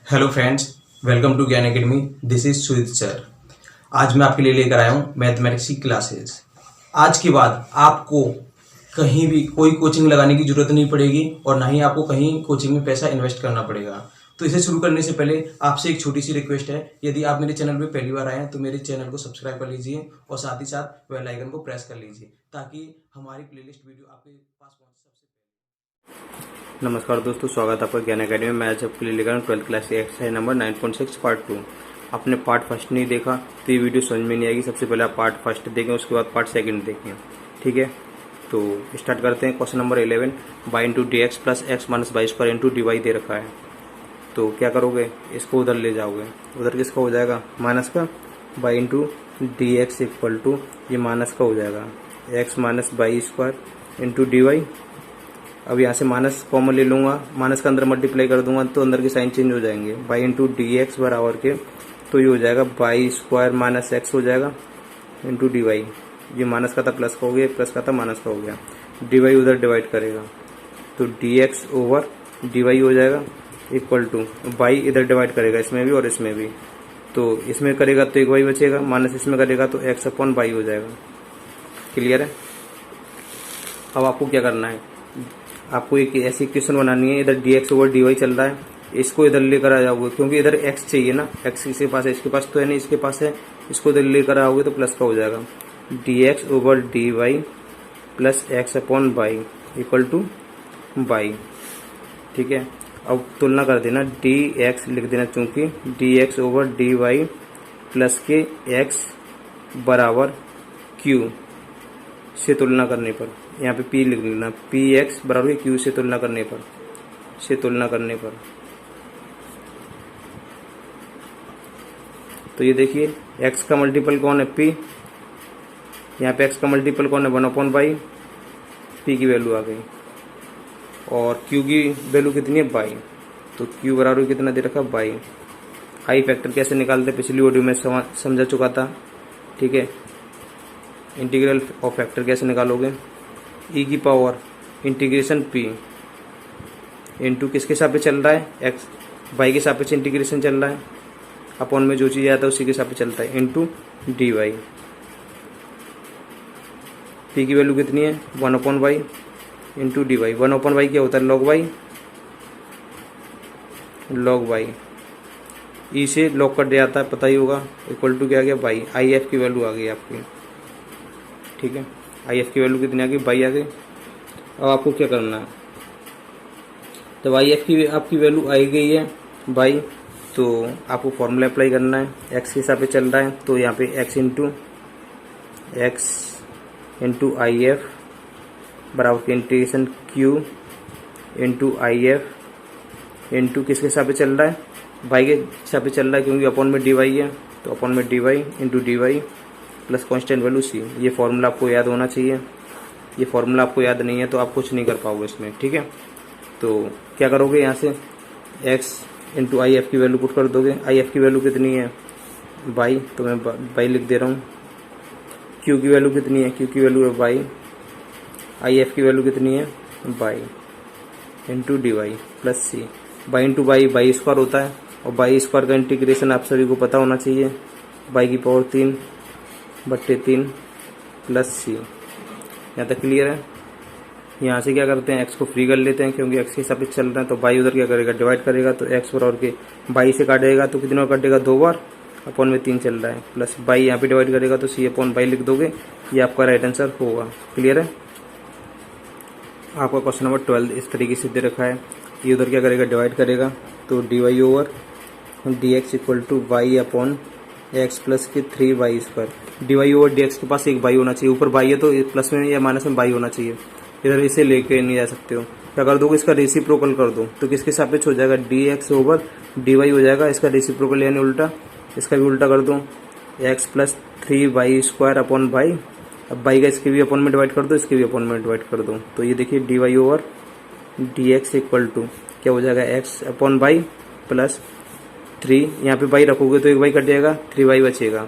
Hello friends, welcome to ज्ञान academy. This is Sujit sir. आज मैं आपके लिए लेकर आया हूँ मैथमेटिक्स की क्लासेस। आज के बाद आपको कहीं भी कोई कोचिंग लगाने की जरूरत नहीं पड़ेगी और ना ही आपको कहीं कोचिंग में पैसा इन्वेस्ट करना पड़ेगा। तो इसे शुरू करने से पहले आपसे एक छोटी सी रिक्वेस्ट है, यदि आप मेरे चैनल पर पहली बार आए हैं तो मेरे चैनल को सब्सक्राइब कर लीजिए और साथ ही साथ बेल आइकन को प्रेस कर लीजिए ताकि हमारी प्लेलिस्ट वीडियो आपके पास पहुंचे सबसे पहले। नमस्कार दोस्तों, स्वागत है आपका ज्ञान अकेडमी में। मैं आज आपके लिए लेकर आया हूं 12th क्लास की एक्सरसाइज नंबर 9.6 पार्ट 2। आपने पार्ट फर्स्ट नहीं देखा तो ये वीडियो समझ में नहीं आएगी। सबसे पहले आप पार्ट फर्स्ट देखें, उसके बाद पार्ट सेकंड देखें, ठीक है। तो स्टार्ट करते हैं। Question number 11, by into d x plus x minus y square into d why they रखा है। तो क्या करोगे, इसको उधर ले जाओगे। उधर किसका हो जाएगा, माइनस का। Y into d x equal to, ये माइनस का हो जाएगा, x minus y square into d y. अब यहाँ से माइनस कॉमन ले लूंगा, माइनस का अंदर मल्टीप्लाई कर दूंगा तो अंदर के साइन चेंज हो जाएंगे। बाई इंटू डी एक्स बराबर के, तो ये हो जाएगा बाई स्क्वायर माइनस एक्स हो जाएगा इंटू डी वाई। ये माइनस का था प्लस का हो गया, प्लस का था माइनस का हो गया। डी वाई उधर डिवाइड करेगा तो d x over d y हो जाएगा इक्वल टू, बाई इधर डिवाइड करेगा इसमें भी और इसमें भी, तो इसमें करेगा तो एक वाई बचेगा, माइनस इसमें करेगा तो एक्स अपॉन बाई हो जाएगा। क्लियर है। अब आपको क्या करना है, आपको एक ऐसी इक्वेशन बनानी है, इधर d x over d y चल रहा है, इसको इधर लेकर आ जाओगे क्योंकि इधर एक्स चाहिए ना, एक्स किसके पास है, इसके पास तो है नहीं, इसके पास है। इसको इधर लेकर आओगे तो प्लस का हो जाएगा, d x over d y plus x upon y equal to y, ठीक है। अब तुलना कर देना, डी एक्स लिख देना, चूंकि d x over d y plus के एक्स बराबर क्यू से तुलना करने पर, यहाँ पे P लिख लेना, पी एक्स बराबर क्यू से तुलना करने पर, तो ये देखिए x का मल्टीपल कौन है, P। यहाँ पे x का मल्टीपल कौन है, 1/बाई। P की वैल्यू आ गई और Q की वैल्यू कितनी है, बाई। तो Q बराबर कितना दे रखा, बाई। आई फैक्टर कैसे निकालते, पिछली वीडियो में समझा चुका था, ठीक है। इंटीग्रल ऑफ फैक्टर कैसे निकालोगे, ई की पावर इंटीग्रेशन पी इंटू किसके सापेक्ष चल रहा है, एक्स, वाई के सापेक्ष इंटीग्रेशन चल रहा है, अपॉन में जो चीज आता है उसी के सापेक्ष चलता है, इंटू डी वाई। पी की वैल्यू कितनी है, 1/वाई इंटू डी वाई। 1/वाई क्या होता है, लॉग वाई, लॉग वाई। ई से लॉग कट जाता है, पता ही होगा, इक्वल टू क्या आ गया, बाई। आई एफ की वैल्यू आ गई आपकी, ठीक है। आई एफ की वैल्यू कितनी आ गई, बाई आ गई। अब आपको क्या करना है, जब आई एफ की आपकी वैल्यू आई गई है बाई, तो आपको फॉर्मूला अप्लाई करना है। एक्स के हिसाब से चल रहा है तो यहाँ पे एक्स इंटू आई एफ बराबर के integration Q into I F into किसके हिसाब से चल रहा है, बाई के हिसाब से चल रहा है क्योंकि अपॉन में डी वाई है, तो अपॉन में d y into d y plus constant value C. ये फॉर्मूला आपको याद होना चाहिए। ये फॉर्मूला आपको याद नहीं है तो आप कुछ नहीं कर पाओगे इसमें, ठीक है। तो क्या करोगे, यहाँ से एक्स इंटू आई एफ की वैल्यू पुट कर दोगे। आई एफ की वैल्यू कितनी है, बाई, तो मैं बाई लिख दे रहा हूँ। क्यू की वैल्यू कितनी है, क्यू की वैल्यू है बाई। आई एफ की वैल्यू कितनी है, y into d y plus c. By into y, y square होता है और बाई स्क्वायर का इंटीग्रेशन आप सभी को पता होना चाहिए, बाई की पावर 3/3 प्लस सी। यहाँ तक क्लियर है। यहाँ से क्या करते हैं, एक्स को फ्री कर लेते हैं क्योंकि एक्स के हिसाब से चल रहा है, तो बाई उधर क्या करेगा, डिवाइड करेगा, तो एक्स बराबर के बाई से काटेगा तो कितने बार कटेगा, 2 बार, अपॉन में 3 चल रहा है, प्लस बाई यहाँ पे डिवाइड करेगा तो सी अपॉन बाई लिख दोगे। ये आपका राइट आंसर होगा। क्लियर है। आपका क्वेश्चन नंबर 12 इस तरीके से दे रखा है। ये उधर क्या करेगा, डिवाइड करेगा, तो d y over d x equal to y upon x plus के 3y square. D y over d x के पास एक बाई होना चाहिए, ऊपर बाई है तो प्लस में या माइनस में बाई होना चाहिए, इधर इसे लेके नहीं जा सकते हो। क्या कर दोगे, इसका रेसिप्रोकल कर दो, तो किसके सापेक्ष हो जाएगा, d x over d y हो जाएगा। इसका रेसिप्रोकल यानी उल्टा, इसका भी उल्टा कर दो, x plus 3y square upon by. अब बाई का इसके भी अपॉन में डिवाइड कर दो, इसके भी अपॉन में डिवाइड कर दो, तो ये देखिए d y over d x equal to क्या हो जाएगा, एक्स अपॉन बाई प्लस 3, यहाँ पे बाई रखोगे तो एक बाई कट जाएगा, 3y बचेगा।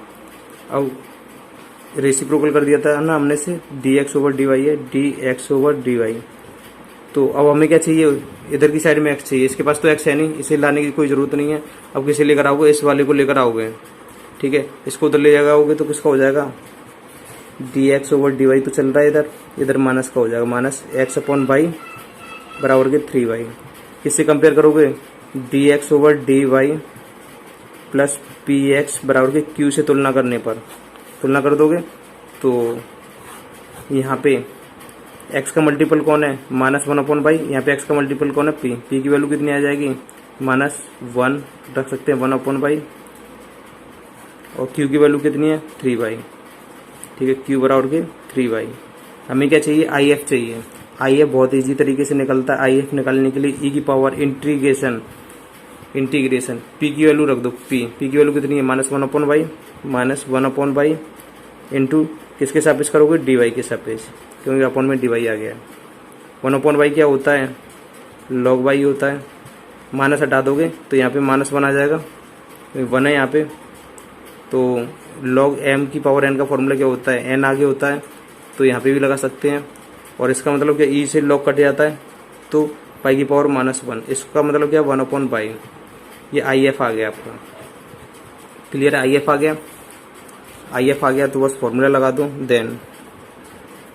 अब रेसिप्रोकल कर दिया था ना हमने से, d x over d y है, d x over d y तो अब हमें क्या चाहिए, इधर की साइड में एक्स चाहिए, इसके पास तो एक्स है नहीं, इसे लाने की कोई ज़रूरत नहीं है। अब किसे लेकर आओगे, इस वाले को लेकर आओगे, ठीक है। इसको उधर ले जाओगे तो किसका हो जाएगा, d x over d y तो चल रहा है इधर, इधर माइनस का हो जाएगा, माइनस एक्स अपॉन वाई बराबर के 3y। किससे कंपेयर करोगे, d x over d y plus P x बराबर के क्यू से तुलना करने पर, तुलना कर दोगे तो यहाँ पे x का मल्टीपल कौन है, -1/y, यहाँ पे x का मल्टीपल कौन है, p की वैल्यू कितनी आ जाएगी, -1 रख सकते हैं 1/y, और q की वैल्यू कितनी है 3y, ठीक है, q बराबर के 3y। हमें क्या चाहिए, if चाहिए। if बहुत इजी तरीके से निकलता है। if निकालने के लिए e की पावर इंटीग्रेशन p की वैल्यू रख दो, p की वैल्यू कितनी है, -1/y इंटू किसके सापेक्ष करोगे, dy के सापेक्ष, क्योंकि अपॉन में dy आ गया। 1/y क्या होता है, log y होता है, माइनस हटा दोगे तो यहाँ पे -1 आ जाएगा, 1 है यहाँ पे, तो log m की पावर n का फॉर्मूला क्या होता है, n आगे होता है, तो यहाँ पे भी लगा सकते हैं। और इसका मतलब क्या, e से log कट जाता है तो पाई की पावर -1, इसका मतलब क्या, 1/y। ये if आ गया आपका, क्लियर है, if आ गया। if आ गया तो बस फॉर्मूला लगा दो, देन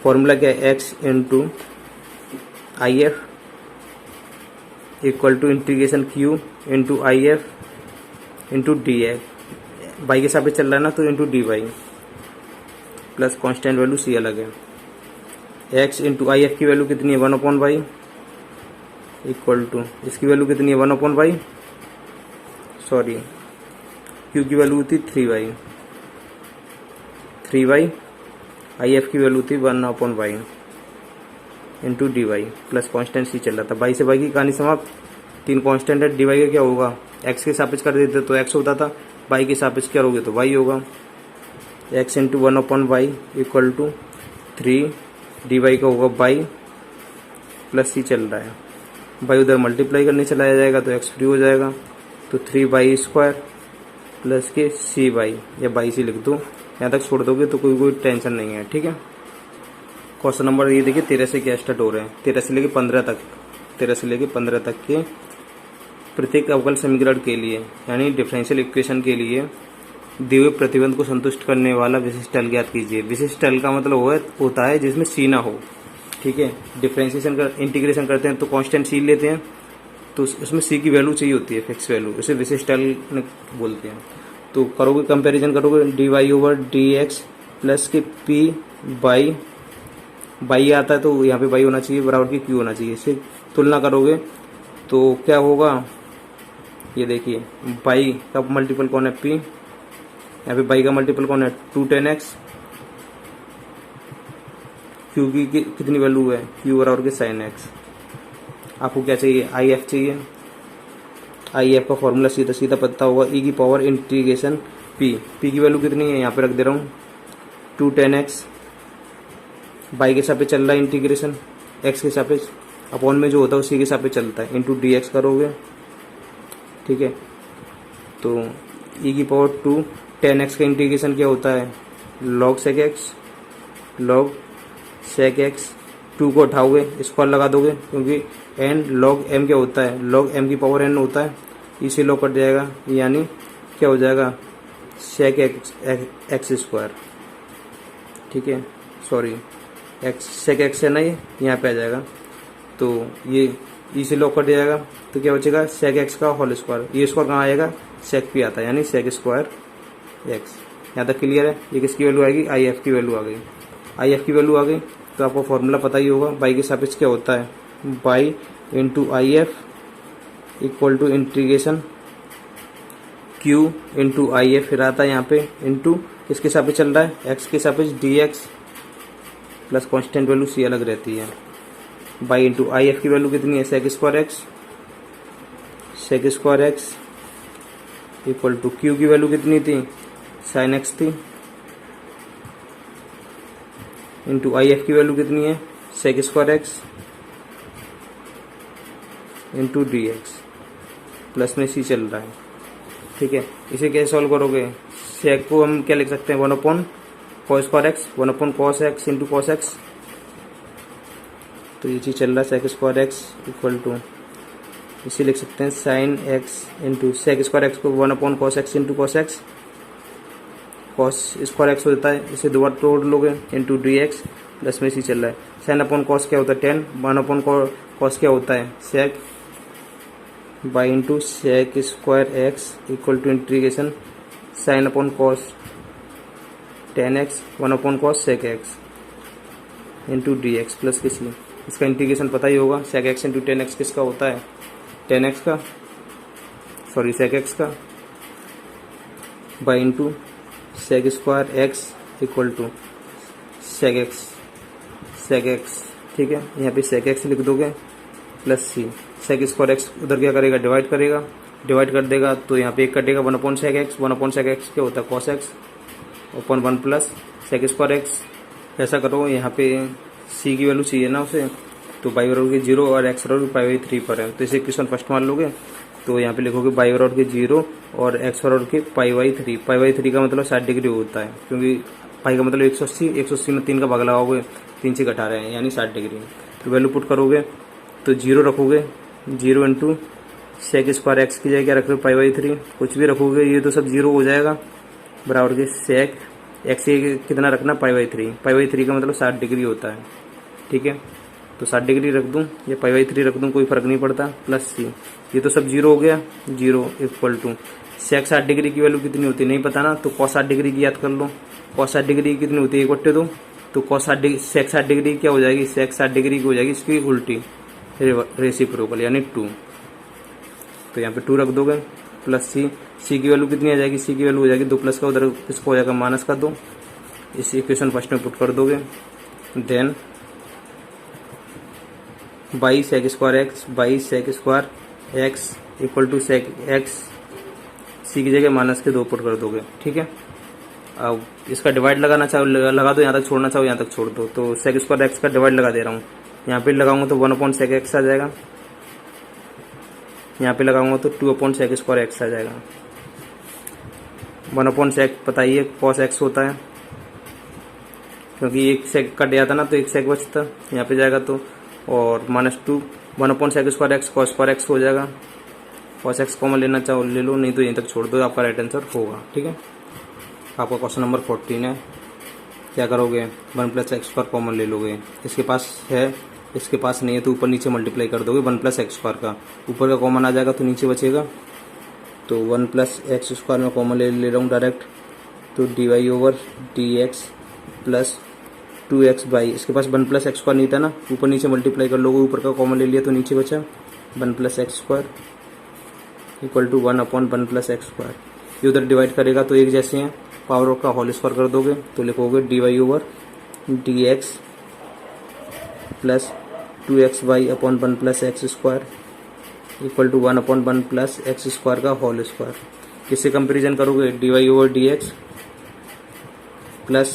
फॉर्मूला क्या है, x into if equal to integration q into if into d x, y के साथ चल रहा है ना, तो into d y plus constant value c अलग है। x इंटू if की वैल्यू कितनी है, 1/y इक्वल टू इसकी वैल्यू कितनी है, 1/y, सॉरी q की वैल्यू थी 3y, if की वैल्यू थी 1/y into d y plus constant c चल रहा था। बाई से बाई की कहानी समाप्त, 3 कॉन्स्टेंट है, डी वाई का क्या होगा, x के सापेक्ष कर देते तो x होता था, बाई के सापेक्ष करोगे तो y होगा, x into 1/y equal to 3, d y का होगा बाई प्लस c चल रहा है, बाई उधर मल्टीप्लाई करने चलाया जाएगा तो x फ्री हो जाएगा, तो 3y² प्लस के cy, या बाई सी लिख दो, यहाँ तक छोड़ दोगे तो कोई टेंशन नहीं है, ठीक है। क्वेश्चन नंबर ये देखिए 13 से क्या स्टार्ट हो रहे हैं, 13 से लेके 15 तक के प्रत्येक अवकल समीकरण के लिए, यानी डिफरेंशियल इक्वेशन के लिए दिए हुए प्रतिबंध को संतुष्ट करने वाला विशिष्ट हल ज्ञात कीजिए। विशिष्ट हल का मतलब होता है जिसमें सी ना हो, ठीक है। डिफरेंशिएशन का इंटीग्रेशन करते हैं तो कांस्टेंट सी लेते हैं, तो उसमें सी की वैल्यू चाहिए होती है, फिक्स वैल्यू, उसे विशिष्ट हल बोलते हैं। तो करोगे, कंपैरिजन करोगे, d y over d x plus के पी बाई आता है तो यहाँ पे बाई होना चाहिए बराबर की क्यू होना चाहिए, इसे तुलना करोगे तो क्या होगा, ये देखिए बाई का मल्टीपल कौन है, पी, यहाँ पे बाई का मल्टीपल कौन है 210x, क्यू की कितनी वैल्यू है, क्यू बराबर के sin x। आपको क्या चाहिए, if चाहिए, if का फॉर्मूला सीधा सीधा पता होगा, e की पावर इंटीग्रेशन p की वैल्यू कितनी है, यहाँ पे रख दे रहा हूँ 210x, बाई के सापेक्ष चल रहा है इंटीग्रेशन, x के सापेक्ष, अपॉन में जो होता है उसी के सापेक्ष चलता है, इंटू डी एक्स करोगे, ठीक है। तो e की पावर 210x का इंटीग्रेशन क्या होता है, log sec x, 2 को उठाओगे स्क्वायर लगा दोगे, क्योंकि n log m क्या होता है, log m की पावर n होता है, इसे log कट जाएगा, यानी क्या हो जाएगा sec x स्क्वायर, ठीक है, सॉरी sec x है ना, ये यहाँ पे आ जाएगा, तो ये इसे log कट जाएगा, तो क्या बचेगा sec x का होल स्क्वायर, ये स्क्वायर कहाँ आएगा, sec p आता है, यानी sec स्क्वायर x। यहाँ तक क्लियर है। ये किसकी वैल्यू आएगी, if की वैल्यू आ गई, if की वैल्यू आ गई तो आपको फॉर्मूला पता ही होगा, बाई के सापेक्ष क्या होता है, y into if equal to integration q into if, फिर आता है यहाँ पे इंटू किसके सापेक्ष चल रहा है, x के सापेक्ष dx plus constant value c अलग रहती है, बाई इंटू if की वैल्यू कितनी है, sec square x equal to q की वैल्यू कितनी थी, sin x थी, इंटू if की वैल्यू कितनी है, sec square x into d x, plus में c चल रहा है, ठीक है। इसे कैसे सॉल्व करोगे, sec को हम क्या लिख सकते हैं, 1/cos square x, 1/cos x into cos x, तो ये चीज़ चल रहा है sec square x equal to, इसे लिख सकते हैं sine x into sec square x को 1 cos x into cos x, cos square x हो जाता है, इसे दो बार तोड़ लोगे इंटू डी एक्स, प्लस में इसी चल रहा है साइन अपॉन कॉस क्या होता है 10, 1 कॉस क्या होता है sec by into sec square x equal to integration sine upon cos 10x 1 cos sec x into d x plus किसी, इसका इंटीग्रेशन पता ही होगा, सेक एक्स इंटू 10x किसका होता है 10x का, सॉरी सेक एक्स का, y into sec square x equal to sec x, ठीक है, यहाँ पे सेक एक्स लिख दोगे plus c, sec square x उधर क्या करेगा डिवाइड करेगा, डिवाइड कर देगा तो यहाँ पे एक कटेगा 1 सेक एक्स, 1 सेक एक्स क्या होता है cos x upon 1 plus sec square x. ऐसा करो यहाँ पे सी की वैल्यू चाहिए ना उसे, तो बाई बराबर के 0 और एक्स बराबर पाई बाई 3 पर है, तो इसे इक्वेशन फर्स्ट मान लोगे, तो यहाँ पे लिखोगे बाई बराबर के 0 और एक्स बराबर के पाई बाई 3, पाई बाई 3 का मतलब 60 डिग्री होता है, क्योंकि पाई का मतलब 180, 180 में 3 का भाग लगाओगे 3 से घटा रहे हैं यानी 60 डिग्री, तो वैल्यू पुट करोगे तो 0 रखोगे, 0 इंटू सेक स्क्वायर एक्स की जगह क्या रख रहे हो पाई बाई 3, कुछ भी रखोगे ये तो सब 0 हो जाएगा, बराबर के सेक एक्स कितना रखना पाई बाई 3, पाई बाई 3 का मतलब 60 डिग्री होता है, ठीक है, तो 60 डिग्री रख दूँ या पाई बाई 3 रख दूँ कोई फर्क नहीं पड़ता, प्लस सी, ये तो सब 0 हो गया, 0 इक्वल टू सेक 60 डिग्री की वैल्यू कितनी होती है नहीं पता ना, तो कॉस 60 डिग्री की याद कर लो, कॉस 60 डिग्री कितनी होती है 1/2, तो कॉस 60 डिग्री सेक 60 डिग्री क्या हो जाएगी, सेक 60 डिग्री की हो जाएगी इसकी उल्टी रेसिप्रोकल यानी 2, तो यहाँ पे 2 रख दोगे प्लस सी, सी की वैल्यू कितनी आ जाएगी, सी की वैल्यू हो जाएगी 2 प्लस का उधर इसको हो जाएगा माइनस का 2, इस इक्वेशन फर्स्ट में पुट कर दोगे, then by sec square x equal to sec x, C की जगह माइनस के 2 पुट कर दोगे, ठीक है। अब इसका डिवाइड लगाना चाहो लगा दो, यहाँ तक छोड़ना चाहो यहाँ तक छोड़ दो, तो सेक स्क्वायर एक्स का डिवाइड लगा दे रहा हूँ, यहाँ पे लगाऊंगा तो 1 सेक एक्स आ जाएगा, यहाँ पे लगाऊंगा तो 2 सेक स्क्वायर एक्स आ जाएगा, 1 सेक पता ही है कॉस एक्स होता है, क्योंकि एक सेक कट जाता ना तो एक सेक बचता, यहाँ पे जाएगा तो, और -2 1 sec square x cos square x हो जाएगा, कॉस एक्स कॉमन लेना चाहो ले लो, नहीं तो यहीं तक छोड़ दो, आपका राइट आंसर होगा, ठीक है। आपका क्वेश्चन नंबर 14 है, क्या करोगे 1 प्लस एक्स स्क्वायर कॉमन ले लोगे, इसके पास है इसके पास नहीं है तो ऊपर नीचे मल्टीप्लाई कर दोगे 1 प्लस एक्स स्क्वायर का, ऊपर का कॉमन आ जाएगा तो नीचे बचेगा, तो 1 प्लस एक्स स्क्वायर में कॉमन ले रहा हूँ डायरेक्ट, तो d y over d x plus 2x y, इसके पास 1 प्लस एक्स स्क्वायर नहीं था ना, ऊपर नीचे मल्टीप्लाई कर लोगे, ऊपर का कॉमन ले लिया तो नीचे बचा 1 plus x square equal to 1/1 plus x square, ये उधर डिवाइड करेगा तो एक जैसे हैं, पावर का होल स्क्वायर कर दोगे तो लिखोगे d y over d x plus 2x y upon 1 plus x square equal to 1/1 plus x square का होल स्क्वायर, किससे कंपेरिजन करोगे d y over d x plus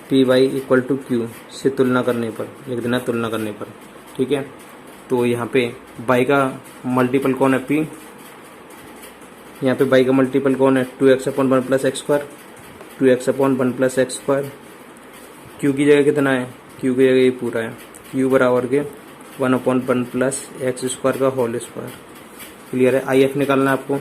P y equal to Q से तुलना करने पर लिख देना, तुलना करने पर, ठीक है। तो यहाँ पे बाई का मल्टीपल कौन है पी, यहाँ पे बाई का मल्टीपल कौन है 2x/1 plus x square, 2x/1 plus x square, Q की जगह कितना है, क्यू की जगह ये पूरा है, क्यू बराबर के 1/1 प्लस एक्स स्क्वायर का होल स्क्वायर, क्लियर है। आई एफ निकालना है आपको,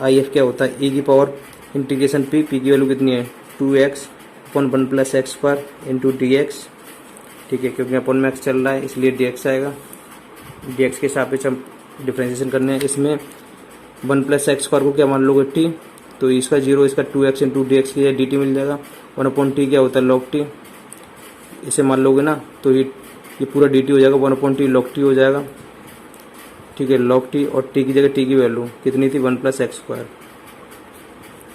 आई एफ क्या होता है e की पावर इंटीग्रेशन पी, पी की वैल्यू कितनी है 2x/1 plus x square into d x, ठीक है, क्योंकि अपन में एक्स चल रहा है इसलिए डी एक्स आएगा, डी एक्स के सापेक्ष हम डिफ्रेंशिएशन करने हैं, इसमें 1 प्लस एक्स स्क्वायर को क्या मान लोगे टी, तो इसका 0 इसका 2x इंटू डी एक्स की डी टी मिल जाएगा, 1/t क्या होता है लॉग टी, इसे मान लोगे ना तो ये पूरा डी टी हो जाएगा, 1/t लॉग टी हो जाएगा, ठीक है, लॉग टी, और टी की जगह टी की वैल्यू कितनी थी 1 प्लस एक्स स्क्वायर,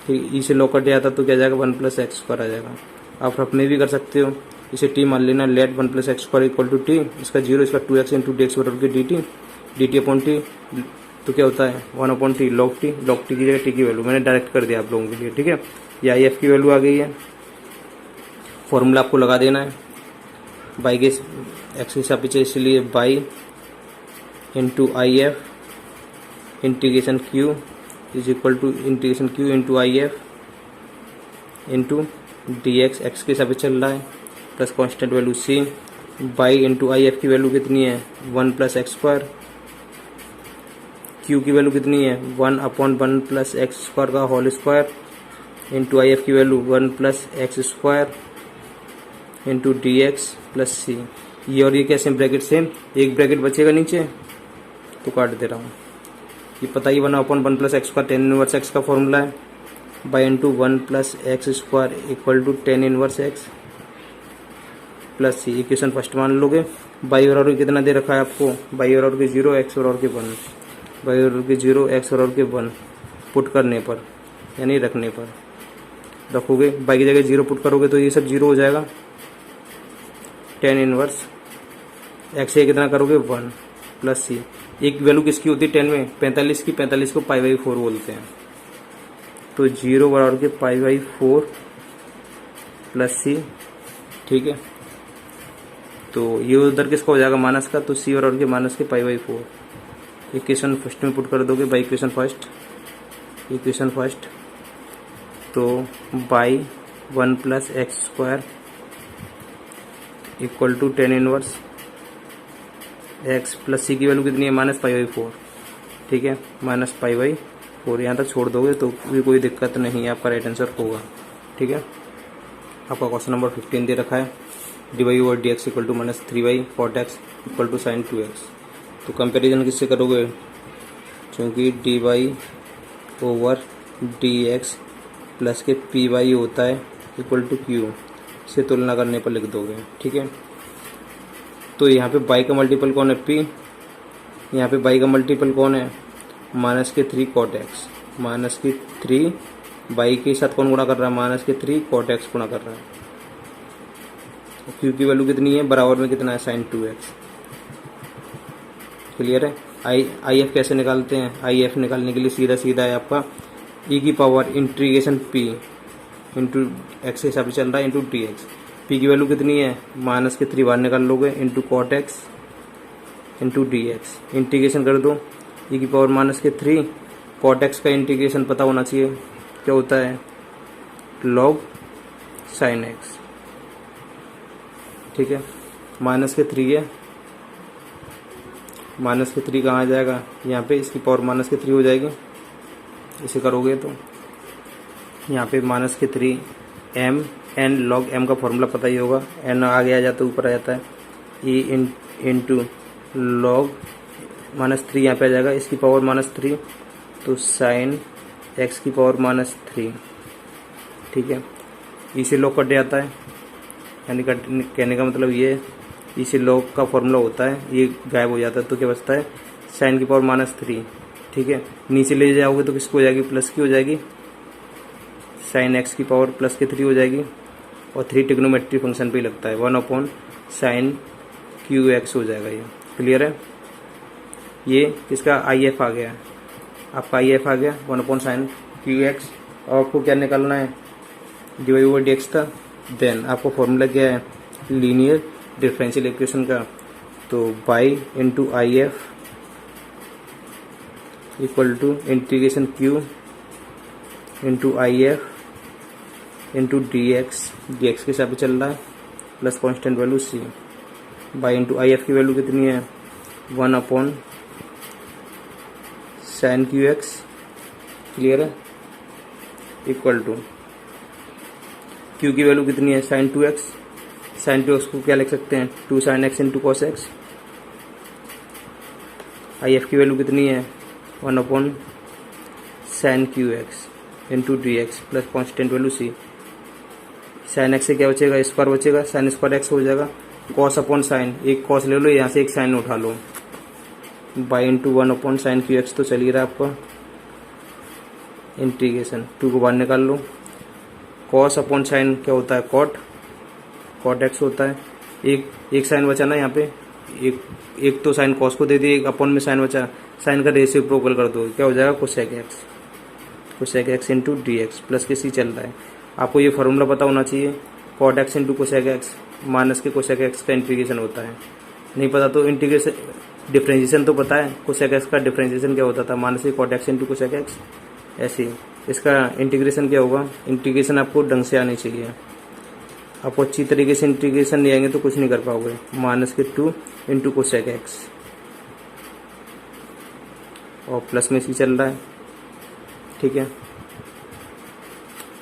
ठीक, ई से लॉग कट जाता तो क्या जाएगा 1 प्लस एक्स स्क्वायर आ जाएगा। आप रफ में भी कर सकते हो, इसे टी मान लेना, let 1 plus x square equal to t, इसका 0 इसका 2x इंटू डी एक्स बराबर के डी टी अपॉन टी, तो क्या होता है 1/t लॉग टी की जगह टी की वैल्यू मैंने डायरेक्ट कर दिया आप लोगों के लिए, ठीक है। ये आई एफ की वैल्यू आ गई है, फॉर्मूला आपको लगा देना है बाई के एक्स के हिसाब पीछे, इसलिए by into I F integration Q is equal to integration Q into I F into d x, x के हिसाब से चल रहा है, plus constant value C by into I F की वैल्यू कितनी है 1 प्लस एक्स स्क्वायर, क्यू की वैल्यू कितनी है 1/1 प्लस एक्स स्क्वायर का whole square into I F की वैल्यू 1 plus x square into d x plus सी। ये और ये कैसे ब्रैकेट सेम, एक ब्रैकेट बचेगा नीचे तो काट दे रहा हूँ। ये पता ही 1/1 plus x square tan inverse x का फॉर्मूला है, y into 1 plus x square equal to tan inverse x plus c. Equation first मान लोगे। बाई और कितना दे रखा है आपको, बाई और के 0 एक्स और के 1, बाई और के 0 एक्स और के 1 पुट करने पर यानी रखने पर रखोगे, बाई की जगह 0 पुट करोगे तो ये सब 0 हो जाएगा। टेन इनवर्स एक्स से कितना करोगे 1 प्लस सी। एक वैल्यू किसकी होती है 10 में 45 की, 45 को π/4 बोलते हैं, तो 0 बराबर के π/4 प्लस सी। ठीक है, तो ये उधर किसका हो जाएगा माइनस का, तो सी बराबर के माइनस के π/4। इक्वेशन फर्स्ट में पुट कर दोगे बाई इक्वेशन फर्स्ट तो by 1 plus x square equal to tan inverse x plus C की वैल्यू कितनी है -π/4। ठीक है, -π/4 यहाँ तक छोड़ दोगे तो भी कोई दिक्कत नहीं है, आपका राइट आंसर होगा। ठीक है, आपका क्वेश्चन नंबर 15 दे रखा है dy/dx equal to -3y cot x equal to sin 2x। तो कंपैरिजन किससे करोगे, क्योंकि dy/dx प्लस के py होता है इक्वल टू q से तुलना करने पर लिख दोगे। ठीक है, तो यहाँ पे बाई का मल्टीपल कौन है p, यहाँ पे बाई का मल्टीपल कौन है -3 cot x, -3 बाई के साथ कौन गुणा कर रहा है -3 cot x गुणा कर रहा है। क्यू की वैल्यू कितनी है बराबर में कितना है sin 2x। क्लियर है। आई एफ कैसे निकालते हैं, आई एफ निकालने के लिए सीधा है आपका e की power integration p into x के हिसाब से चल रहा है इंटू डी एक्स। पी की वैल्यू कितनी है -3 बाहर निकाल लोगे into cot x into d x. Integration कर दो e की पावर -3, कॉट एक्स का इंटीग्रेशन पता होना चाहिए क्या होता है log sin x। ठीक है, -3 है, -3 कहाँ आ जाएगा यहाँ पे, इसकी पावर -3 हो जाएगी। इसे करोगे तो यहाँ पे -3 m n log m का फॉर्मूला पता ही होगा, n आगे आ जाता है ऊपर आ जाता है e इंटू log -3 यहाँ पे आ जाएगा, इसकी पावर -3 तो sin x की पावर -3। ठीक है, इसे log कट जाता है, यानी कहने का मतलब ये इसे log का फॉर्मूला होता है, ये गायब हो जाता है तो क्या बचता है sin की पावर -3। ठीक है, नीचे ले जाओगे तो किसको हो जाएगी प्लस की हो जाएगी, sin x की पावर प्लस के 3 हो जाएगी, और 3 ट्रिग्नोमेट्री फंक्शन पे ही लगता है 1/sin QX हो जाएगा। ये क्लियर है। ये किसका आई एफ आ गया, आपका आई एफ आ गया 1/sin QX। और आपको क्या निकालना है dy/dx था, देन आपको फॉर्मूला क्या है लीनियर डिफरेंशियल इक्वेशन का, तो y into I F equal to integration q into I F into d x के हिसाब से चल रहा है plus constant value c। Y into I F की वैल्यू कितनी है 1/sin QX। क्लियर है, इक्वल टू q की वैल्यू कितनी है sin 2x, sin 2x को क्या लिख सकते हैं 2sin x into cos x। आई एफ की वैल्यू कितनी है 1/sin QX into d x plus constant value c। sin x से क्या बचेगा स्क्वायर बचेगा, sin स्क्वायर x हो जाएगा, cos/sin एक cos ले लो, यहाँ से एक sin उठा लो, बाई इंटू 1/sin QX तो चल ही रहा है आपका। इंटीग्रेशन 2 को बाहर निकाल लो, cos/sin क्या होता है cot x होता है, एक साइन बचा ना यहाँ पे, एक तो साइन cos को दे दिए, एक अपॉन में साइन बचा, साइन का रेसिप्रोकल कर दो क्या हो जाएगा cosec x into d x plus के c चल रहा है। आपको ये फार्मूला पता होना चाहिए, cot x into cosec x minus के cosec x का इंटीग्रेशन होता है। नहीं पता तो इंटीग्रेशन डिफरेंशिएशन तो पता है, cosec x का डिफरेंशिएशन क्या होता था माइनस के cot x into cosec x। ऐसे ही इसका इंटीग्रेशन क्या होगा, इंटीग्रेशन आपको ढंग से आनी चाहिए। आपको अच्छी तरीके से इंटीग्रेशन नहीं आएंगे तो कुछ नहीं कर पाओगे। -2 इंटू कोसेक एक्स और प्लस में सी चल रहा है, ठीक है।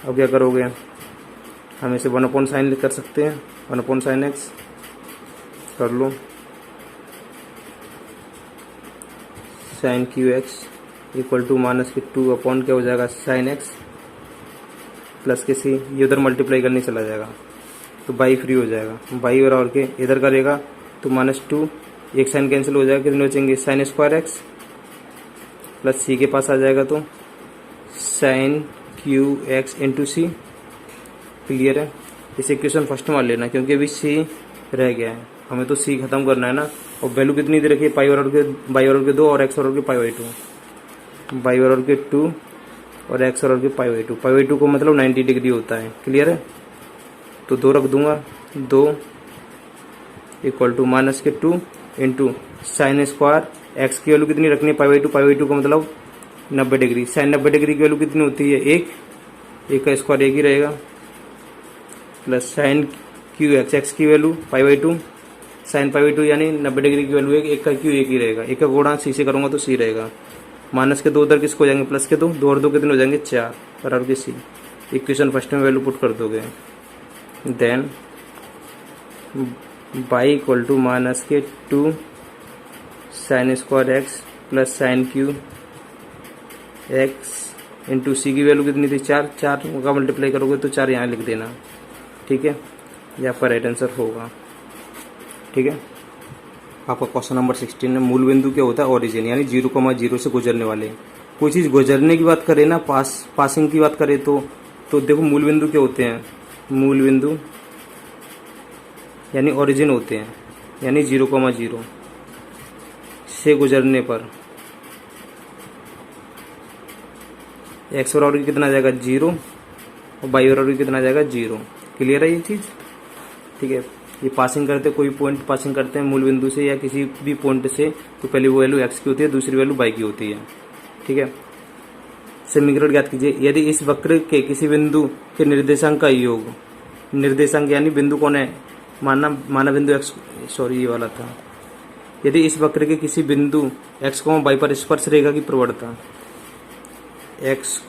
अब क्या करोगे, हम इसे 1/sin कर सकते हैं, 1/sin x कर लो, sin QX इक्वल टू -2 क्या हो जाएगा sin x प्लस के सी, ये उधर मल्टीप्लाई करने चला जाएगा तो बाई फ्री हो जाएगा, बाई बराबर के इधर करेगा तो -2, एक साइन कैंसिल हो जाएगा, कितने बचेंगे sin² x प्लस सी के पास आ जाएगा तो sin QX इंटू सी। क्लियर है। इसे इक्वेशन फर्स्ट मान लेना क्योंकि अभी सी रह गया है, हमें तो सी खत्म करना है ना। और वैल्यू कितनी दे रखी है, बाई बराबर के 2 और x बराबर के π/2, बाई बराबर के 2 और x बराबर के π/2, π/2 को मतलब 90 डिग्री होता है। क्लियर है। तो 2 रख दूंगा, 2 equal to -2 into sin² x की वैल्यू कितनी रखनी है, π/2 का मतलब 90 डिग्री। sin 90 डिग्री की वैल्यू कितनी होती है, 1 का स्क्वायर 1 ही रहेगा, प्लस sin QX x की वैल्यू π/2, sin π/2 यानी 90 डिग्री की वैल्यू 1 का क्यू 1 ही रहेगा, 1 का गुणा सी से करूंगा तो सी रहेगा, माइनस के 2 उधर किसको हो जाएंगे, प्लस के 2 और 2 कितने हो जाएंगे 4 बराबर के सी। इक्वेशन फर्स्ट में वैल्यू पुट कर दोगे, then by equal to -2 sin² x plus sin QX into C की वैल्यू कितनी थी 4 का मल्टीप्लाई करोगे तो 4 यहाँ लिख देना, ठीक है। ये आपका राइट आंसर होगा, ठीक है। आपका क्वेश्चन नंबर 16 में मूल बिंदु क्या होता है, ओरिजिन यानी 0,0 से गुजरने वाले। कोई चीज़ गुजरने की बात करें ना, पासिंग की बात करें तो देखो मूल बिंदु क्या होते हैं, मूल बिंदु यानी ओरिजिन होते हैं, यानी 0,0 से गुजरने पर x बराबर की कितना आ जाएगा 0 और y बराबर की कितना आ जाएगा 0। क्लियर है ये चीज़, ठीक है। ये पासिंग करते, कोई पॉइंट पासिंग करते हैं मूल बिंदु से या किसी भी पॉइंट से, तो पहली वो वैल्यू x की होती है, दूसरी वैल्यू y की होती है, ठीक है। समीकरण ज्ञात कीजिए, यदि इस वक्र के किसी बिंदु के निर्देशांक का योग, निर्देशांक यानी बिंदु कौन है, माना बिंदु x, सॉरी ये वाला था, यदि इस वक्र के किसी बिंदु x, y पर स्पर्श रेखा की प्रवणता, x,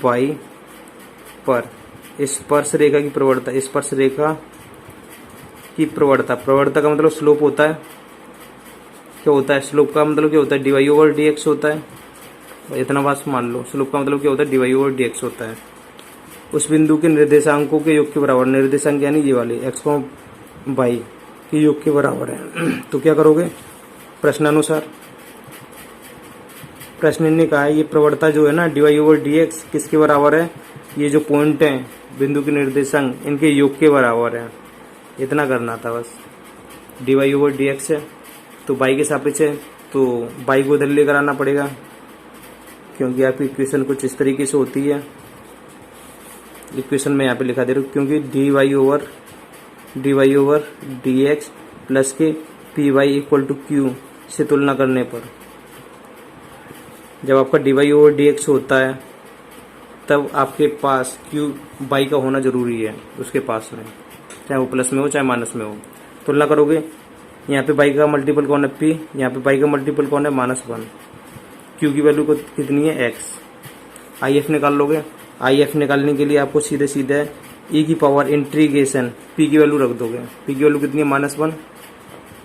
y पर स्पर्श रेखा की प्रवणता, स्पर्श रेखा की प्रवणता का मतलब स्लोप होता है, क्या होता है स्लोप का मतलब क्या होता है, dy/dx होता है, इतना बात मान लो। स्लोप का मतलब क्या होता है, dy/dx होता है। उस बिंदु के निर्देशांकों के योग के बराबर, निर्देशांक यानी ये वाले x, y के योग के बराबर है। तो क्या करोगे, प्रश्नानुसार, प्रश्न ने कहा है ये प्रवणता जो है ना dy/dx किसके बराबर है, ये जो पॉइंट है बिंदु के निर्देशांक इनके योग के बराबर है। इतना करना था बस। dy/dx है तो y के सापेक्ष है तो y को इधर लेकर आना पड़ेगा, क्योंकि आपकी इक्वेशन कुछ इस तरीके से होती है। इक्वेशन में यहाँ पे लिखा दे रहा हूँ, क्योंकि dy/dx प्लस के py इक्वल टू q से तुलना करने पर, जब आपका dy/dx होता है तब आपके पास q y का होना जरूरी है उसके पास में, चाहे वो प्लस में हो चाहे माइनस में हो। तुलना करोगे, यहाँ पे y का मल्टीपल कौन है p, यहाँ पे y का मल्टीपल कौन है -1, q की वैल्यू कितनी है x, if निकाल लोगे। if निकालने के लिए आपको सीधे सीधे e की पावर इंटीग्रेशन p की वैल्यू रख दोगे, p की वैल्यू कितनी है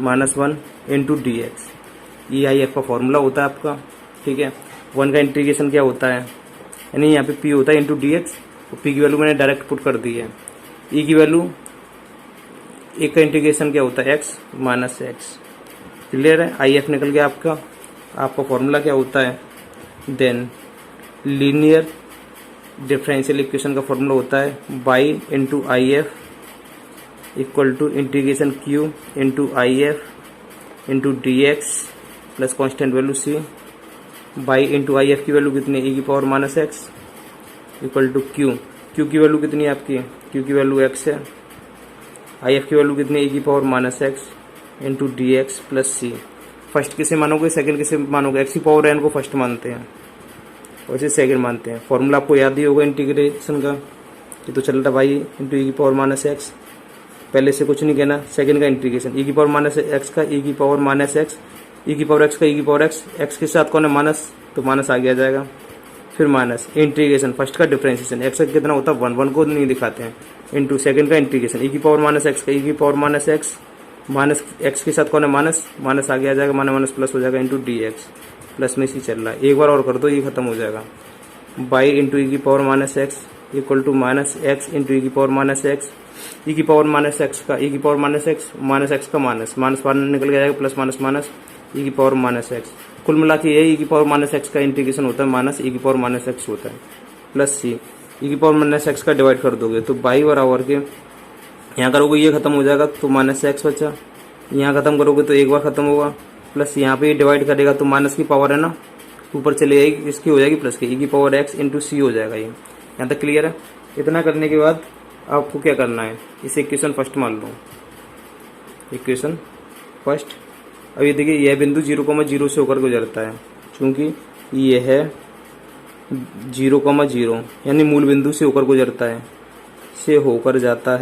-1 इंटू dx, ये if का फॉर्मूला होता है आपका, ठीक है। 1 का इंटीग्रेशन क्या होता है, यानी यहाँ पे p होता है इंटू dx, तो p की वैल्यू मैंने डायरेक्ट पुट कर दी है। e की वैल्यू, एक का इंटीग्रेशन क्या होता है x -x। क्लियर है। if निकल गया आपका फॉर्मूला क्या होता है, देन लीनियर डिफरेंशियल इक्वेशन का फॉर्मूला होता है y into if equal to integration q into if into dx plus constant value c। y into if की वैल्यू कितनी है, e की power -x equal to q की वैल्यू कितनी है आपकी, q की वैल्यू x है, if की वैल्यू कितनी है, e की power -x into dx plus c। First किसे मानोगे, सेकंड किसे मानोगे, x की पावर n को फर्स्ट मानते हैं और इसे सेकंड मानते हैं। फॉर्मूला आपको याद ही होगा इंटीग्रेशन का, ये तो चल रहा y इंटू e की पावर -x पहले से कुछ नहीं कहना, सेकंड का इंटीग्रेशन ई की पावर माइनस एक्स का ई की पावर माइनस एक्स, ई की पावर एक्स का ई की पावर एक्स, एक्स के साथ कौन है माइनस, तो माइनस आगे आ जाएगा। फिर माइनस इंटीग्रेशन फर्स्ट का डिफरेंशिएशन, एक्स का कितना होता है 1, 1 को नहीं दिखाते हैं, इंटू सेकंड का इंटीग्रेशन ई की पावर माइनस एक्स का ई की power minus x, minus x के साथ कौन है माइनस, माइनस आगे आ जाएगा, माइनस माइनस प्लस हो जाएगा इंटू डी एक्स, प्लस में इसी चल रहा है। एक बार और कर दो ये खत्म हो जाएगा। बाई इंटू ई की power minus x equal to minus x into e की पावर माइनस एक्स, ई की पावर माइनस एक्स का ई की पावर माइनस एक्स का माइनस माइनस बाहर निकल के जाएगा, प्लस माइनस माइनस ई की पावर माइनस एक्स। कुल मिला के ये ई की पावर माइनस एक्स का इंटीग्रेशन होता है माइनस ई की पावर माइनस एक्स होता है, प्लस सी ई की पावर माइनस एक्स का डिवाइड कर दोगे तो बाई बराबर के यहाँ करोगे ये खत्म हो जाएगा तो माइनस एक्स बचा, यहाँ खत्म करोगे तो एक बार खत्म होगा, प्लस यहाँ पे डिवाइड करेगा तो माइनस की पावर है ना ऊपर चले जाएगी, इसकी हो जाएगी प्लस की ई की पावर एक्स इंटू सी हो जाएगा। ये यहाँ तक क्लियर है। इतना करने के बाद आपको क्या करना है, इसे इक्वेशन फर्स्ट मान लो, इक्वेशन फर्स्ट। अब ये देखिए यह बिंदु 0,0 से होकर गुजरता है, चूंकि यह है 0,0 यानी मूल बिंदु से होकर गुजरता है, से होकर जाता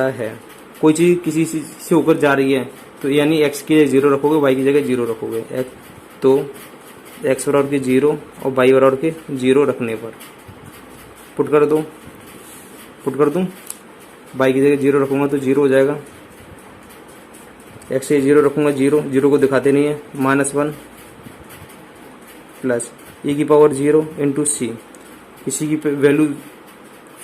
है। कोई चीज़ किसी से होकर जा रही है तो यानी x की जगह 0 रखोगे, y की जगह 0 रखोगे, तो x बराबर के 0 और y बराबर के 0 रखने पर पुट कर दूँ, y की जगह 0 रखूँगा तो 0 हो जाएगा, x से 0 रखूँगा 0 को दिखाते नहीं है, -1 प्लस e की पावर 0 इंटू सी, इसी की वैल्यू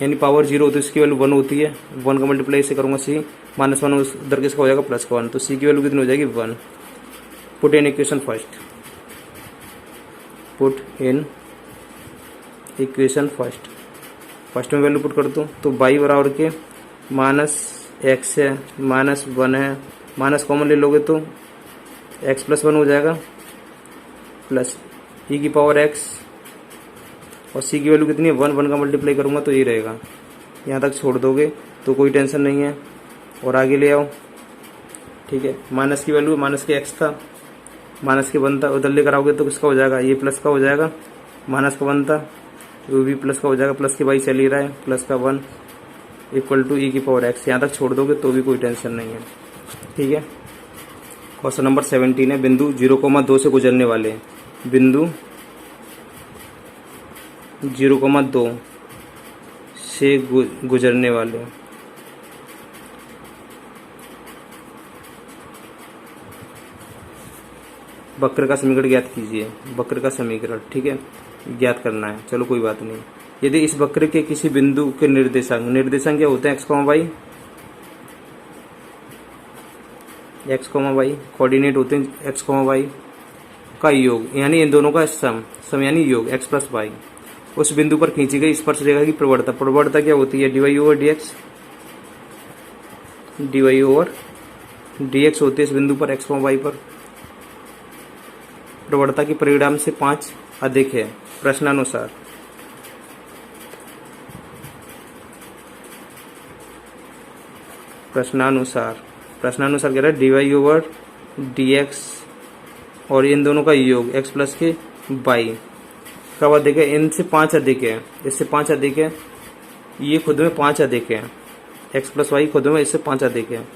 यानी पावर 0 होती है इसकी वैल्यू 1 होती है, 1 का मल्टीप्लाई से करूँगा सी, -1 उधर किसका हो जाएगा प्लस का 1, तो सी की वैल्यू कितनी हो जाएगी 1। पुट इन इक्वेशन फर्स्ट में वैल्यू पुट कर दो तो बाई बराबर के -x है, -1 है, माइनस कॉमन ले लोगे तो x + 1 हो जाएगा, प्लस ई की पावर x और c की वैल्यू कितनी है 1 का मल्टीप्लाई करूंगा तो ये रहेगा। यहाँ तक छोड़ दोगे तो कोई टेंशन नहीं है और आगे ले आओ, ठीक है। माइनस की वैल्यू माइनस के x था, माइनस के 1 था, उधर लेकर आओगे तो किसका हो जाएगा, ये प्लस का हो जाएगा, माइनस का 1 था वो भी प्लस का हो जाएगा, प्लस के बाई चल ही रहा है, प्लस का 1 इक्वल टू ई की पावर x। यहाँ तक छोड़ दोगे तो भी कोई टेंशन नहीं है, ठीक है। क्वेश्चन नंबर 17 है, बिंदु 0,2 से गुजरने वाले, बिंदु 0,2 से गुजरने वाले वक्र का समीकरण ज्ञात कीजिए। वक्र का समीकरण, ठीक है, ज्ञात करना है, चलो कोई बात नहीं। यदि इस वक्र के किसी बिंदु के निर्देशांक क्या होते हैं, x, y कोऑर्डिनेट होते हैं x, y का योग, यानी इन दोनों का सम यानी योग x + y। उस बिंदु पर खींची गई स्पर्श रेखा की प्रवणता क्या होती है, dy/dx होती है इस बिंदु पर x, y पर। प्रवणता की परिणाम से 5 अधिक है प्रश्नानुसार। कह रहा है dy/dx और इन दोनों का योग x + के y कब अधिक है, इनसे 5 अधिक है, इससे 5 अधिक है, ये खुद में 5 अधिक है, x + y खुद में इससे 5 अधिक है।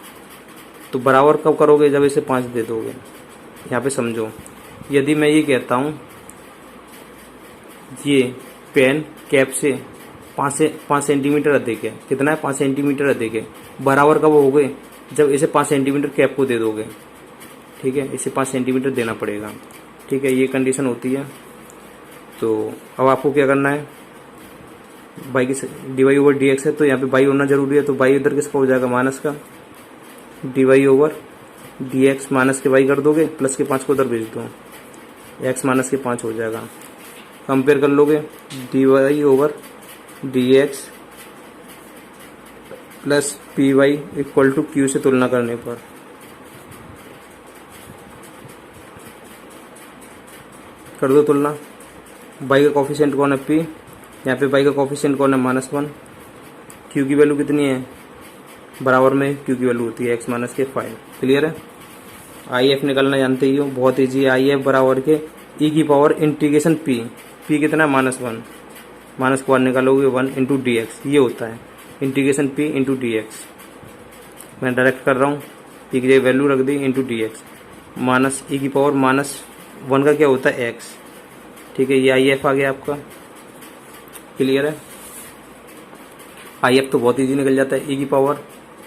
तो बराबर कब करोगे, जब इसे 5 दे दोगे। यहाँ पे समझो, यदि मैं ये कहता हूँ ये पेन कैप से 5 सेंटीमीटर अधिक है, कितना है 5 सेंटीमीटर अधिक है, बराबर कब हो गए, जब इसे 5 सेंटीमीटर कैप को दे दोगे, ठीक है, इसे 5 सेंटीमीटर देना पड़ेगा, ठीक है, ये कंडीशन होती है। तो अब आपको क्या करना है, बाई की dy/dx है तो यहाँ पे बाई होना जरूरी है, तो बाई इधर किसका हो जाएगा, माइनस का, dy/dx माइनस के बाई कर दोगे, प्लस के 5 को उधर भेज दो, x माइनस के 5 हो जाएगा। कंपेयर कर लोगे dy/dx plus py equal to q से तुलना करने पर कर दो तुलना। बाई का कॉफिशिएंट कौन है, p, यहाँ पे बाई का कॉफिशिएंट कौन है, -1, q की वैल्यू कितनी है, बराबर में q की वैल्यू होती है x - के 5। क्लियर है। IF निकालना जानते ही हो, बहुत ईजी है। IF बराबर के e की पावर इंटीग्रेशन p कितना है, -1, माइनस को 1 निकालोगे 1 × dx, ये होता है। Integration P into d x. मैं डायरेक्ट कर रहा हूँ, पी की जगह वैल्यू रख दी into d x. Minus e की पावर -1 का क्या होता है एक्स। ठीक है, ये आई एफ आ गया आपका। क्लियर है, आई एफ तो बहुत ईजी निकल जाता है। ई की पावर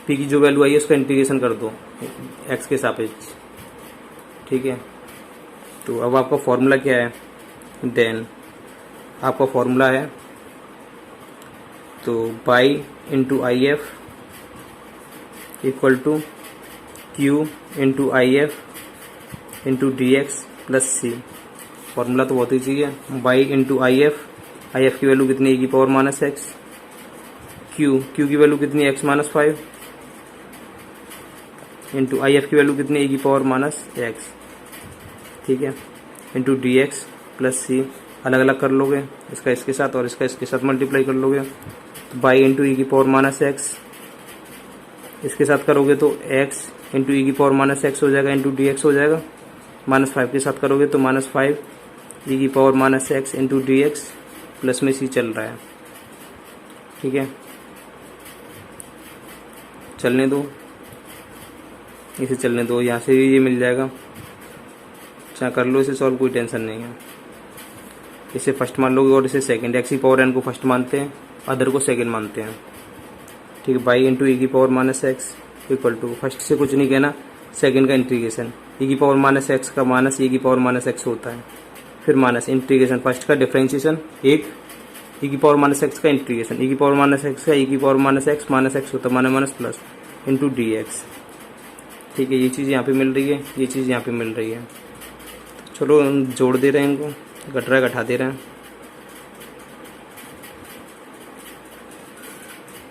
पी की जो वैल्यू आई है उसका इंटीग्रेशन कर दो एक्स के सापेक्ष। ठीक है, तो अब आपका फॉर्मूला क्या है, देन आपका फॉर्मूला है तो y into I F equal to Q into I F into d x plus c. Formula तो बहुत ईजी है। बाई इंटू आई एफ की वैल्यू कितनी, e की पावर माइनस एक्स। क्यू की वैल्यू कितनी, x minus 5 into I F की value कितनी, e की पावर माइनस एक्स। ठीक है, into d x plus c. अलग अलग कर लोगे, इसका इसके साथ और इसका इसके साथ मल्टीप्लाई कर लोगे। तो बाई इंटू ई की पावर माइनस एक्स, इसके साथ करोगे तो एक्स इंटू ई की पावर माइनस एक्स हो जाएगा इंटू डी एक्स हो जाएगा। -5 के साथ करोगे तो -5 ई की power minus x into d x plus में सी चल रहा है। ठीक है, चलने दो, इसे चलने दो, यहाँ से भी ये मिल जाएगा। चाहे कर लो इसे सॉल्व, कोई टेंशन नहीं है। इसे फर्स्ट मान लोगे और इसे सेकंड। एक्स की पावर एन को फर्स्ट मानते हैं, अदर को सेकंड मानते हैं। ठीक है, बाई इंटू ई की power minus x equal to, first से कुछ नहीं कहना, सेकंड का इंटीग्रेशन। ई की पावर माइनस एक्स का माइनस ई की पावर माइनस एक्स होता है, फिर माइनस इंटीग्रेशन, फर्स्ट का डिफरेंशिएशन, एक ई की पावर माइनस एक्स का इंटीग्रेशन, ई की पावर माइनस एक्स का ई की पावर माइनस एक्स होता है, minus plus into d x. ठीक है, ये चीज़ यहाँ पे मिल रही है, ये चीज़ यहाँ पे मिल रही है। चलो जोड़ दे रहे हैं इनको, घट रहा है घटा दे रहे हैं।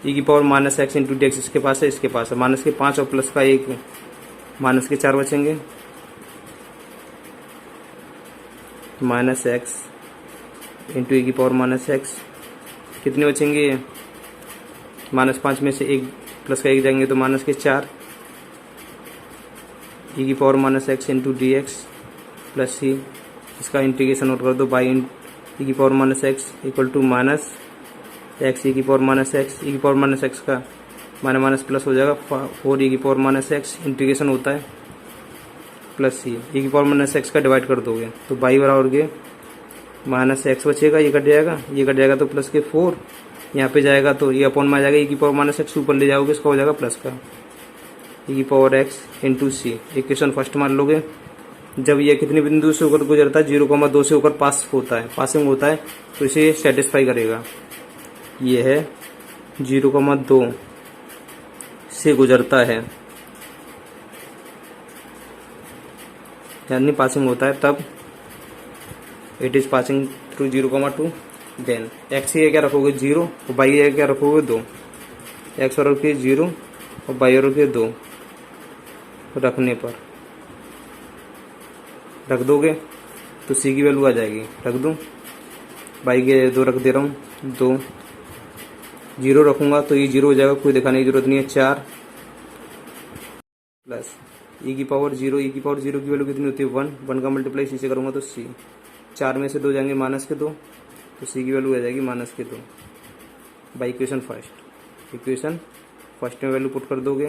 ई की power minus x into d x इसके पास है, इसके पास है। माइनस के 5 और प्लस का 1, माइनस के 4 बचेंगे। माइनस एक्स इंटू ई की पावर माइनस एक्स कितने बचेंगे, -5 में से 1 प्लस का 1 जाएंगे तो माइनस के 4। ई की power minus x into d x plus C, इसका इंटीग्रेशन और कर दो। बाई ई की power minus x equal to minus x e की पावर माइनस एक्स, ई की पावर माइनस एक्स का माइनस प्लस हो जाएगा 4 ई की पावर माइनस एक्स, इंटीग्रेशन होता है प्लस सी। ई की पावर माइनस एक्स का डिवाइड कर दोगे तो बाई बराबर के माइनस एक्स बचेगा, ये कट जाएगा, ये कट जाएगा तो प्लस के 4 यहाँ पे जाएगा तो ये अपॉन में आ जाएगा। ई की पावर माइनस एक्स ऊपर ले जाओगे, इसका हो जाएगा प्लस का ई की पावर एक्स इंटू सी। इक्वेशन फर्स्ट मान लोगे। जब ये कितने बिंदु से होकर गुजरता है, 0,2 से होकर पास होता है, पासिंग होता है, तो इसे सेटिस्फाई करेगा। ये है 0,2 से गुजरता है, यानी पासिंग होता है, तब it is passing through 0,2। Then x की क्या रखोगे 0 और बाई क्या रखोगे 2। एक्स और रखिए 0 और बाई और रखिए 2। रखने पर रख दोगे तो सी की वैल्यू आ जाएगी, रख दूं, बाई के 2 रख दे रहा हूँ, 2 0 रखूंगा तो ये 0 हो जाएगा, कोई दिखाने की जरूरत नहीं है। 4 प्लस ई की पावर 0, ई की पावर 0 की वैल्यू कितनी होती है 1 का मल्टीप्लाई सी से करूंगा तो सी। 4 में से 2 जाएंगे माइनस के 2, तो सी की वैल्यू आ जाएगी माइनस के 2 बाई इक्वेशन फर्स्ट में वैल्यू पुट कर दोगे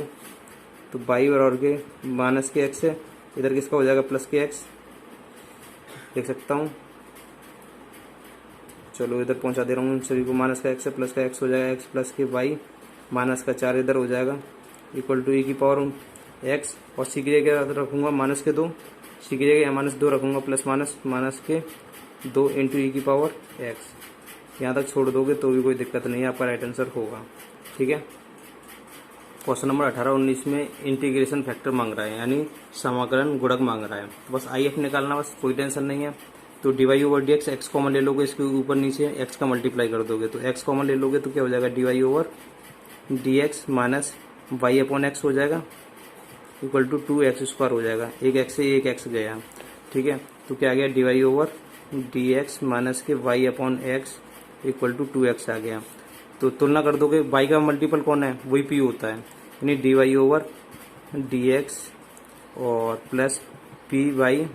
तो बाई बराबर के माइनस के एक्स है, इधर किसका हो जाएगा प्लस के एक्स, देख सकता हूँ। चलो इधर पहुंचा दे रहा हूँ सभी को, माइनस का एक्स है, प्लस का एक्स हो जाएगा, एक्स प्लस के बाई, माइनस का 4 इधर हो जाएगा इक्वल टू ई की पावर एक्स, और सी की जगह रखूंगा माइनस के 2, सी की जगह -2 रखूंगा, प्लस माइनस के 2 इंटू ई की पावर एक्स। यहाँ तक छोड़ दोगे तो भी कोई दिक्कत नहीं है, आपका राइट आंसर होगा। ठीक है, क्वेश्चन नंबर 18-19 में इंटीग्रेशन फैक्टर मांग रहा है, यानी समाकलन गुणक मांग रहा है। बस आई एफ निकालना, बस कोई टेंशन नहीं है। तो dy over d x common ले लोगे, इसके ऊपर नीचे एक्स का मल्टीप्लाई कर दोगे तो एक्स कॉमन ले लोगे तो क्या हो जाएगा dy over d x minus y upon x हो जाएगा इक्वल टू 2x² हो जाएगा। एक एक्स से एक एक्स गया, ठीक है, तो क्या आ गया dy over d x minus k y upon x equal to 2x आ गया। तो तुलना कर दोगे, y का मल्टीपल कौन है, वही p होता है, यानी dy ओवर डी एक्स और plus P y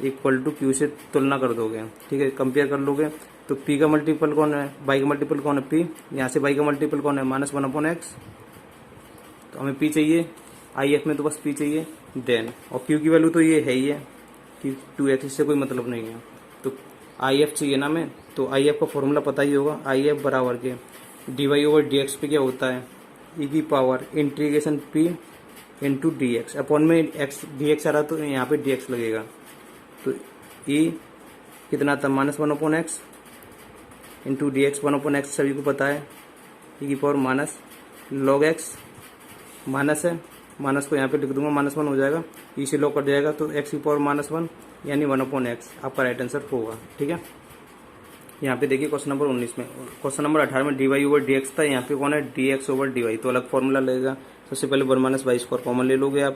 equal to Q से तुलना कर दोगे, ठीक है, कंपेयर कर लोगे तो पी का मल्टीपल कौन है, बाई का मल्टीपल कौन है, पी। यहाँ से बाई का मल्टीपल कौन है, -1/x। तो हमें पी चाहिए, आई एफ में तो बस पी चाहिए। देन और क्यू की वैल्यू तो ये है ही है कि 2x, इससे कोई मतलब नहीं है। तो आई एफ चाहिए ना हमें, तो आई एफ का फॉर्मूला पता ही होगा, आई एफ बराबर के dy/dx पे क्या होता है, e की power integration p into d x, upon में एक्स डी एक्स आ रहा तो यहाँ पे dx लगेगा। तो e कितना था, -1/x into d x, 1/x सभी को पता है, e की power minus log x, minus है, माइनस को यहाँ पे लिख दूंगा, -1 हो जाएगा, e से log कट जाएगा तो x की पावर -1 यानी 1/x आपका राइट आंसर होगा, ठीक है। यहाँ पे देखिए क्वेश्चन नंबर 19 में, क्वेश्चन नंबर 18 में dy/dx था, यहाँ पे कौन है dx/dy, तो अलग फॉर्मूला लगेगा। सबसे पहले 1 - y² कॉमन ले लोगे आप,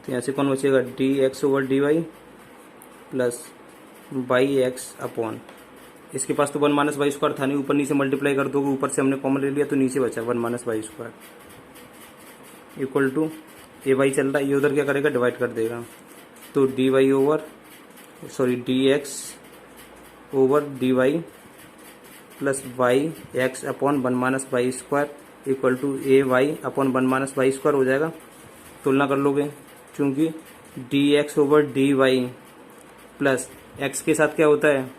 तो यहाँ से कौन बचेगा, dx/dy plus by x upon, इसके पास तो 1 - y² था नहीं, ऊपर नीचे मल्टीप्लाई कर दोगे, ऊपर से हमने कॉमन ले लिया तो नीचे बचा 1 - y² equal to a Y चल रहा है, ये उधर क्या करेगा, डिवाइड कर देगा। तो dx/dy plus by x upon 1 - y² equal to a y upon 1 - y² हो जाएगा। तुलना कर लोगे, चूंकि dx/dy प्लस एक्स के साथ क्या होता है,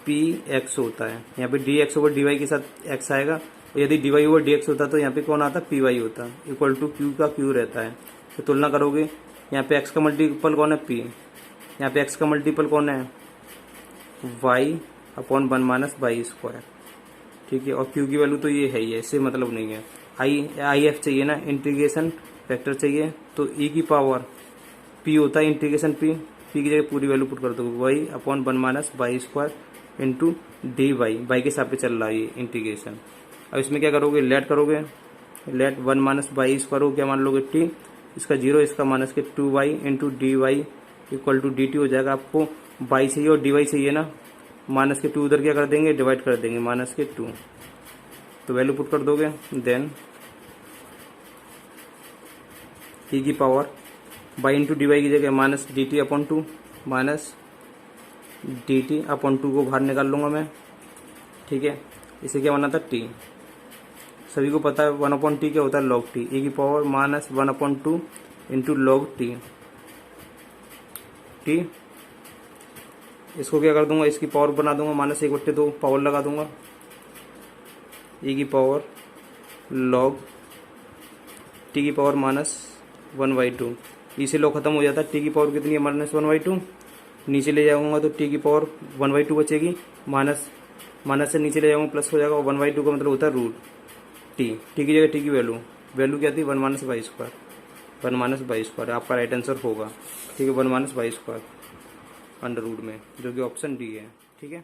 px होता है, यहाँ पे dx/dy के साथ x आएगा, और यदि dy/dx होता तो यहाँ पे कौन आता, py होता, इक्वल टू q का q रहता है। तो तुलना करोगे, यहाँ पे x का मल्टीपल कौन है, p, यहाँ पे x का मल्टीपल कौन है, y अपॉन 1 - y², ठीक है, और q की वैल्यू तो ये है ही है, इससे मतलब नहीं है। आई एफ चाहिए ना, इंटीग्रेशन फैक्टर चाहिए, तो e की पावर p होता है इंटीग्रेशन p की जगह पूरी वैल्यू पुट कर दोगे, y upon 1 - y² into d y के हिसाब पे चल रहा है ये इंटीग्रेशन। अब इसमें क्या करोगे, लेट करोगे, लेट 1 - y² को क्या मान लोगे, t, इसका 0 इसका माइनस के 2y into d y equal to d t हो जाएगा। आपको y चाहिए और dy चाहिए ना, माइनस के 2 उधर क्या कर देंगे, डिवाइड कर देंगे, -2, तो वैल्यू पुट कर दोगे। देन e की power by into d y की जगह minus d t upon 2, minus d t upon 2 को बाहर निकाल लूंगा मैं, ठीक है। इसे क्या बना था, t, सभी को पता है 1/t क्या होता है, log t, e की power -1/2 into log t, t, इसको क्या कर दूंगा, इसकी पावर बना दूंगा -1/2, पावर लगा दूंगा, e की पावर log t की पावर -1/2, e से log खत्म हो जाता है, t की पावर कितनी है, -1/2, नीचे ले जाऊंगा तो t की पावर 1/2 बचेगी, माइनस से नीचे ले जाऊंगा प्लस हो जाएगा, और 1/2 का मतलब होता है रूट t की जगह t की वैल्यू क्या थी, 1 - y², आपका राइट आंसर होगा, ठीक है, 1 - y² अंडर रूट में, जो कि ऑप्शन डी है, ठीक है।